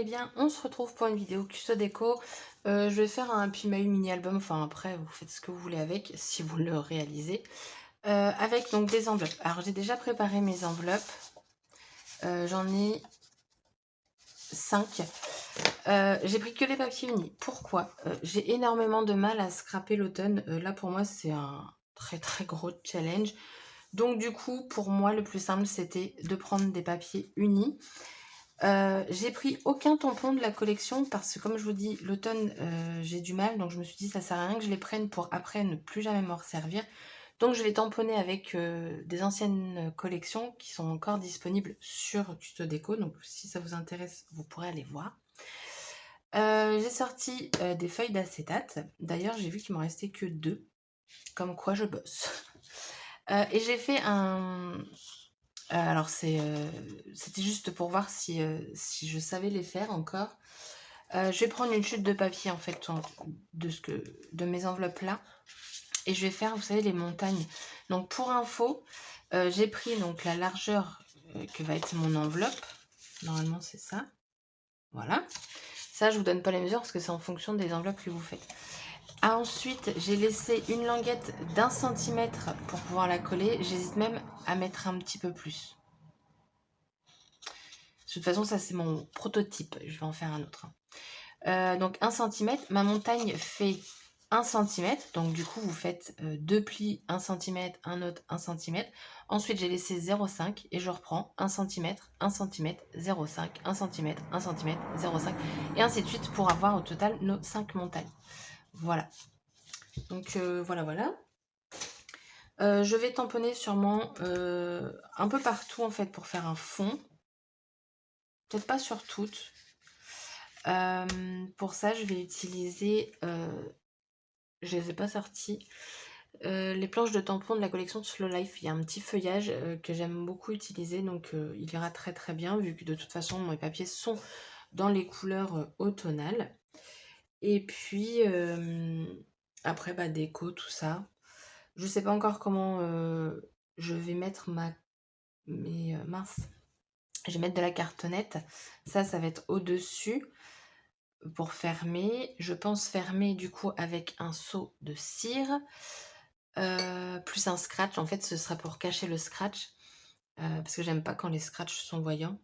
allez bien? On se retrouve pour une vidéo custo déco. Je vais faire un Pimahu mini album, enfin après vous faites ce que vous voulez avec, si vous le réalisez. Avec donc des enveloppes. Alors j'ai déjà préparé mes enveloppes. J'en ai 5. J'ai pris que les papiers unis. Pourquoi? J'ai énormément de mal à scraper l'automne. Là pour moi c'est un très gros challenge. Donc du coup pour moi le plus simple c'était de prendre des papiers unis. J'ai pris aucun tampon de la collection parce que comme je vous dis l'automne j'ai du mal, donc je me suis dit ça sert à rien que je les prenne pour après ne plus jamais m'en resservir. Donc je vais tamponner avec des anciennes collections qui sont encore disponibles sur Custo Déco, donc si ça vous intéresse vous pourrez aller voir. J'ai sorti des feuilles d'acétate, d'ailleurs j'ai vu qu'il m'en restait que 2, comme quoi je bosse. Et j'ai fait un... alors c'était juste pour voir si je savais les faire encore. Je vais prendre une chute de papier en fait de mes enveloppes là. Et je vais faire, vous savez, les montagnes. Donc pour info, j'ai pris donc la largeur que va être mon enveloppe. Normalement c'est ça. Voilà. Ça je vous donne pas les mesures parce que c'est en fonction des enveloppes que vous faites. Ensuite, j'ai laissé une languette d'1 centimètre pour pouvoir la coller. J'hésite même à mettre un petit peu plus. De toute façon, ça c'est mon prototype. Je vais en faire un autre. Donc 1 cm. Ma montagne fait 1 cm. Donc du coup, vous faites 2 plis 1 cm, un autre 1 cm. Ensuite, j'ai laissé 0,5 et je reprends 1 cm, 1 cm, 0,5, 1 cm, 1 cm, 0,5 et ainsi de suite pour avoir au total nos 5 montagnes. Voilà. Donc voilà. Je vais tamponner sûrement un peu partout en fait pour faire un fond. Peut-être pas sur toutes. Pour ça, je vais utiliser, je les ai pas sorties, les planches de tampons de la collection Slow Life. Il y a un petit feuillage que j'aime beaucoup utiliser, donc il ira très bien, vu que de toute façon, mes papiers sont dans les couleurs automnales. Et puis, après, bah, déco, tout ça. Je sais pas encore comment je vais mettre mince. Je vais mettre de la cartonnette. Ça va être au-dessus pour fermer. Je pense fermer du coup avec un seau de cire plus un scratch. En fait, ce sera pour cacher le scratch parce que j'aime pas quand les scratchs sont voyants.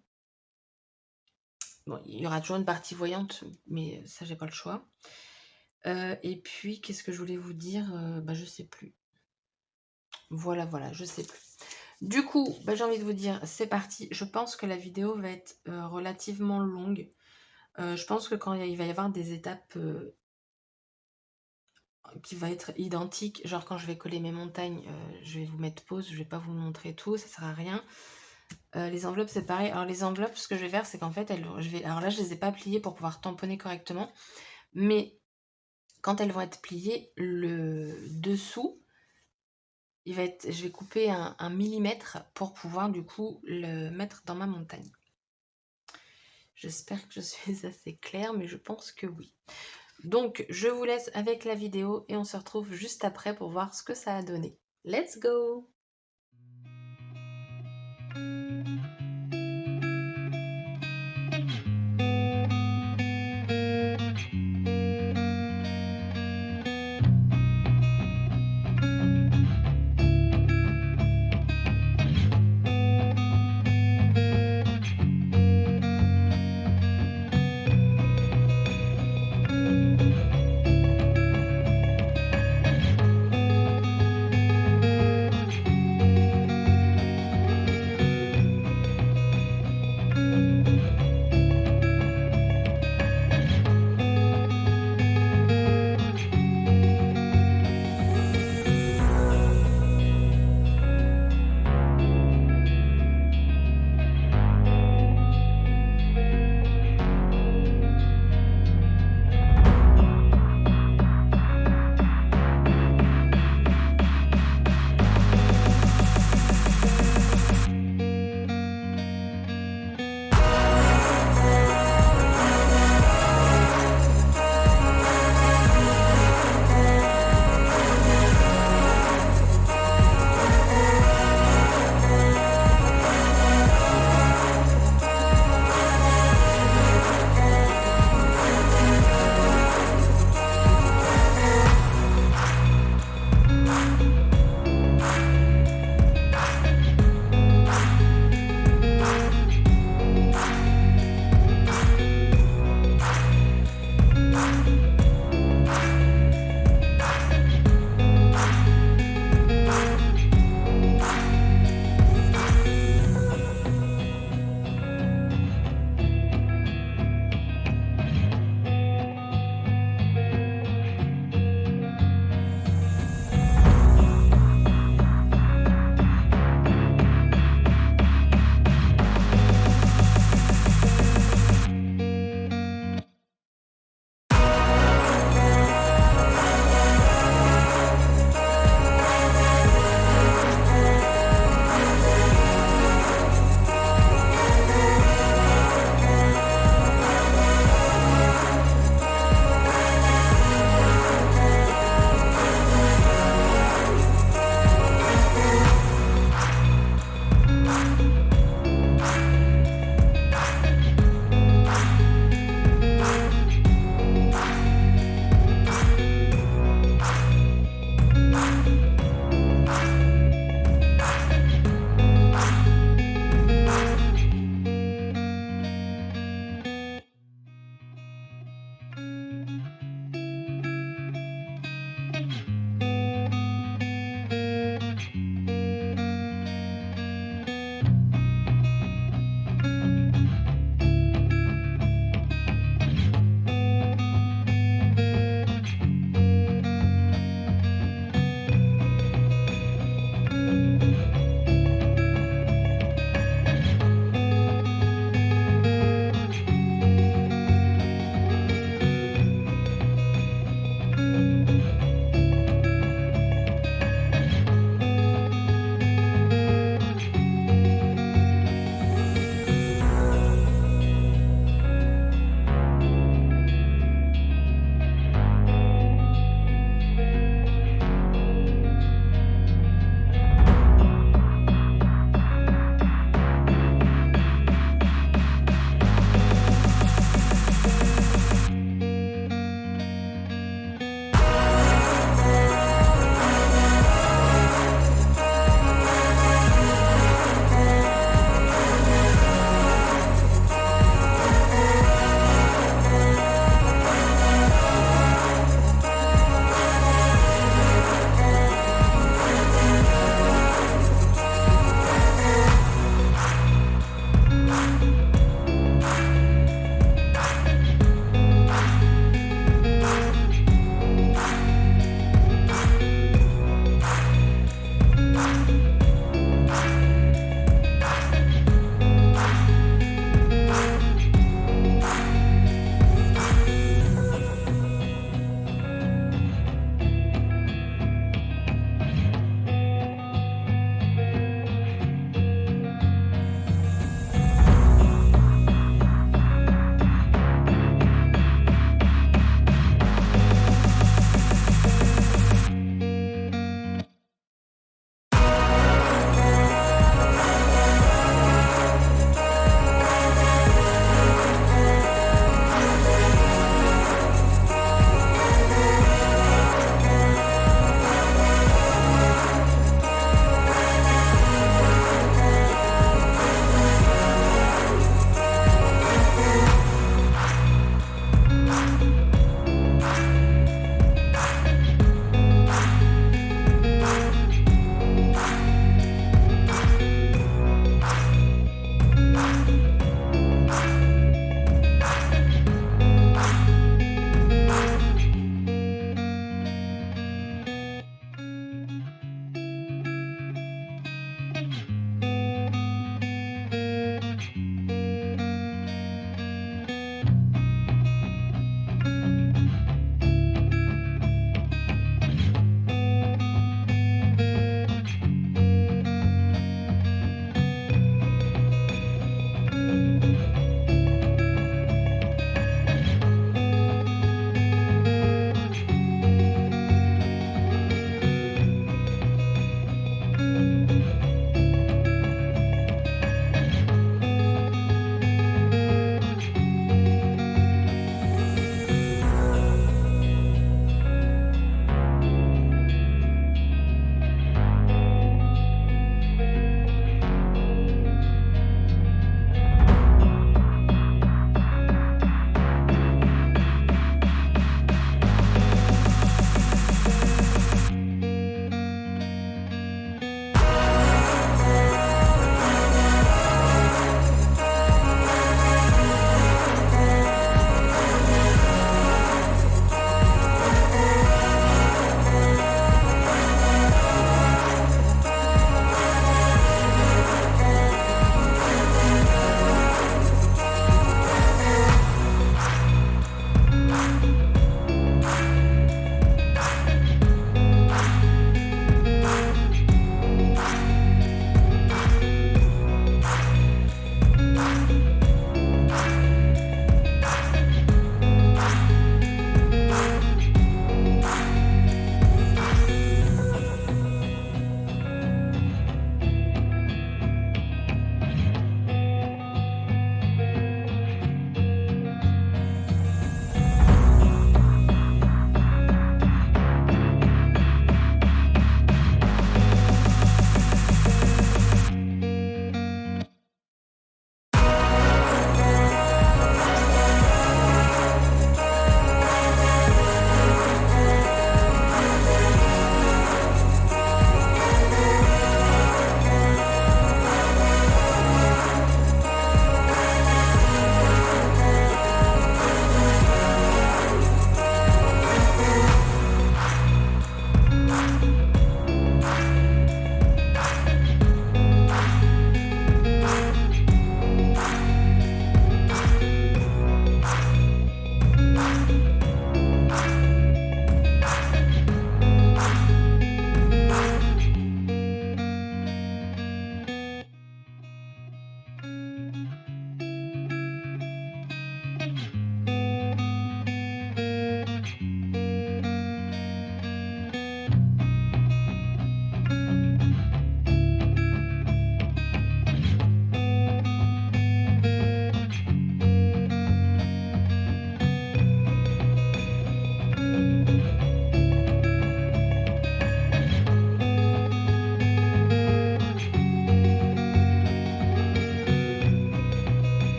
Bon, il y aura toujours une partie voyante, mais ça, j'ai pas le choix. Et puis, qu'est-ce que je voulais vous dire? Bah, je sais plus. Voilà, je sais plus. Du coup, bah, j'ai envie de vous dire, c'est parti. Je pense que la vidéo va être relativement longue. Je pense que quand il va y avoir des étapes qui va être identiques, genre quand je vais coller mes montagnes, je vais vous mettre pause, je vais pas vous montrer tout, ça sert à rien. Les enveloppes, c'est pareil. Alors les enveloppes, ce que je vais faire, c'est qu'en fait, alors là, je les ai pas pliées pour pouvoir tamponner correctement, mais quand elles vont être pliées, le dessous, je vais couper un millimètre pour pouvoir du coup le mettre dans ma montagne. J'espère que je suis assez claire, mais je pense que oui. Donc, je vous laisse avec la vidéo et on se retrouve juste après pour voir ce que ça a donné. Let's go!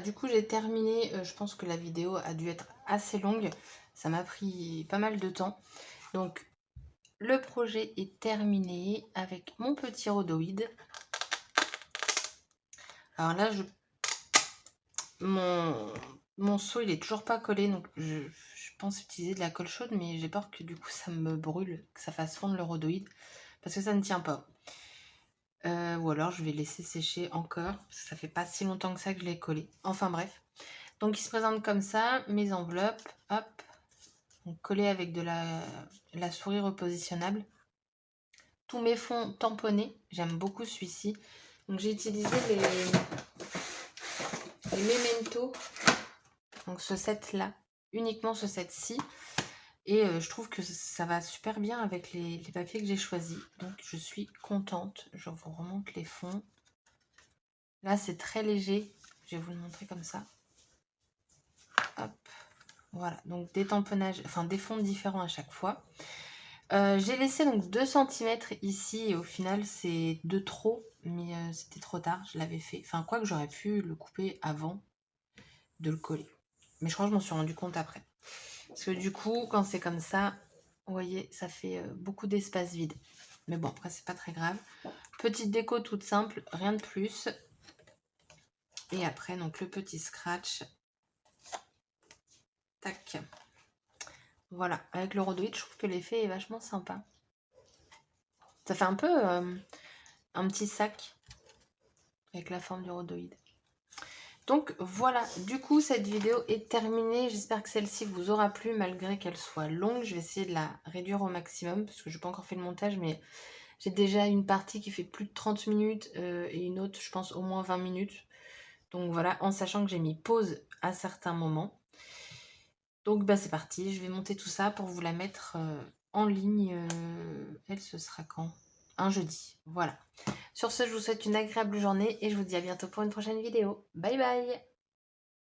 du coup j'ai terminé, je pense que la vidéo a dû être assez longue, ça m'a pris pas mal de temps. Donc le projet est terminé avec mon petit rhodoïde. Alors là, mon seau il est toujours pas collé, donc je pense utiliser de la colle chaude, mais j'ai peur que du coup ça me brûle, que ça fasse fondre le rhodoïde, parce que ça ne tient pas. Ou alors je vais laisser sécher encore, parce que ça fait pas si longtemps que ça que je l'ai collé. Enfin bref. Donc il se présente comme ça, mes enveloppes, hop, donc collées avec de la souris repositionnable. Tous mes fonds tamponnés, j'aime beaucoup celui-ci. Donc j'ai utilisé les Memento, donc ce set là, uniquement ce set ci. Et je trouve que ça va super bien avec les papiers que j'ai choisis. Donc je suis contente. Je vous remonte les fonds. Là c'est très léger. Je vais vous le montrer comme ça. Hop. Voilà. Donc des tamponnages, enfin des fonds différents à chaque fois. J'ai laissé donc 2 cm ici. Et au final c'est de trop. Mais c'était trop tard. Je l'avais fait. Enfin quoi que j'aurais pu le couper avant de le coller. Mais je crois que je m'en suis rendu compte après. Parce que du coup, quand c'est comme ça, vous voyez, ça fait beaucoup d'espace vide. Mais bon, après, c'est pas très grave. Petite déco toute simple, rien de plus. Et après, donc, le petit scratch. Tac. Voilà, avec le rhodoïde, je trouve que l'effet est vachement sympa. Ça fait un peu un petit sac avec la forme du rhodoïde. Donc voilà, du coup cette vidéo est terminée. J'espère que celle-ci vous aura plu malgré qu'elle soit longue. Je vais essayer de la réduire au maximum parce que je n'ai pas encore fait le montage, mais j'ai déjà une partie qui fait plus de 30 minutes et une autre, je pense, au moins 20 minutes. Donc voilà, en sachant que j'ai mis pause à certains moments. Donc bah c'est parti, je vais monter tout ça pour vous la mettre en ligne. Elle, ce sera quand? Un jeudi, voilà. Sur ce, je vous souhaite une agréable journée et je vous dis à bientôt pour une prochaine vidéo. Bye bye!